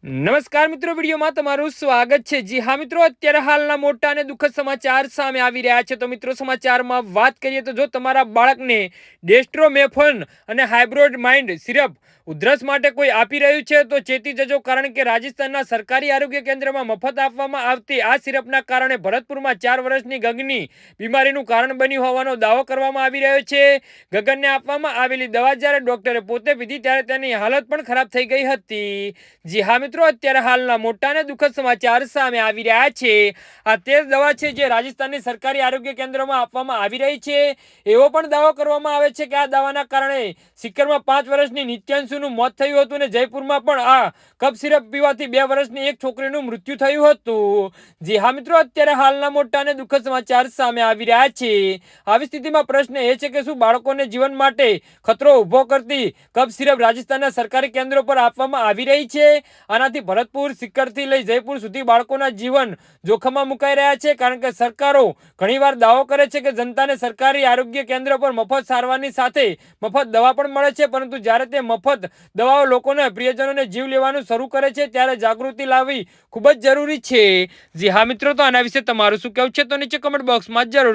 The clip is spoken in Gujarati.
નમસ્કાર મિત્રો, વિડીયોમાં તમારું સ્વાગત છે। જી હા મિત્રો, અત્યારે હાલના મોટા અને દુઃખદ સમાચાર સામે આવી રહ્યા છે। તો મિત્રો, સમાચારમાં વાત કરીએ તો જો તમારા બાળકને ડેસ્ટ્રોમેફોન અને હાઇબ્રોડ માઇન્ડ સિરપ ઉધરસ માટે કોઈ આપી રહ્યું છે તો ચેતી જજો, કારણ કે રાજસ્થાનના સરકારી આરોગ્ય કેન્દ્રમાં મફત આપવામાં આવતી આ સિરપના કારણે ભરતપુરમાં 4 વર્ષની ગગનની બીમારીનું કારણ બન્યું હોવાનો દાવો કરવામાં આવી રહ્યો છે। ગગનને આપવામાં આવેલી દવા જ્યારે ડોક્ટરે પોતે પીધી ત્યારે તેની હાલત પણ ખરાબ થઈ ગઈ હતી। જી હા મિત્રો, અત્યારે હાલના મોટા અને દુઃખદ સમાચાર સામે આવી રહ્યા છે। આ તે દવા છે જે રાજસ્થાનની સરકારી આરોગ્ય કેન્દ્રમાં આપવામાં આવી રહી છે। એવો પણ દાવો કરવામાં આવે છે કે આ દવાના કારણે સિક્કરમાં 5 વર્ષની નિત્યાંશુનું મોત થયું હતું અને જયપુરમાં પણ આ કફ સિરપ પીવાથી 2 વર્ષની એક છોકરીનું મૃત્યુ થયું હતું। જી હા મિત્રો, અત્યારે હાલના મોટા અને દુઃખદ સમાચાર સામે આવી રહ્યા છે। આવી સ્થિતિમાં પ્રશ્ન એ છે કે શું બાળકોને જીવન માટે ખતરો ઉભો કરતી કફ સિરપ રાજસ્થાનના સરકારી કેન્દ્રો પર આપવામાં આવી રહી છે? આનાથી ભરતપુર સિક્કરથી લઈ જયપુર સુધી બાળકોના જીવન જોખમમાં મુકાઈ રહ્યા છે, કારણ કે સરકારો ઘણીવાર દાવો કરે છે કે જનતાને સરકારી આરોગ્ય કેન્દ્ર પર મફત સારવારની સાથે મફત દવા પણ મળે છે, પરંતુ જ્યારે તે મફત દવાઓ લોકોને પ્રિયજનોને જીવ લેવાનું શરૂ કરે છે ત્યારે જાગૃતિ લાવવી ખૂબ જ જરૂરી છે। જી હા મિત્રો, તો આના વિશે તમારું શું કહેવું છે તો નીચે કમેન્ટ બોક્સમાં જરૂર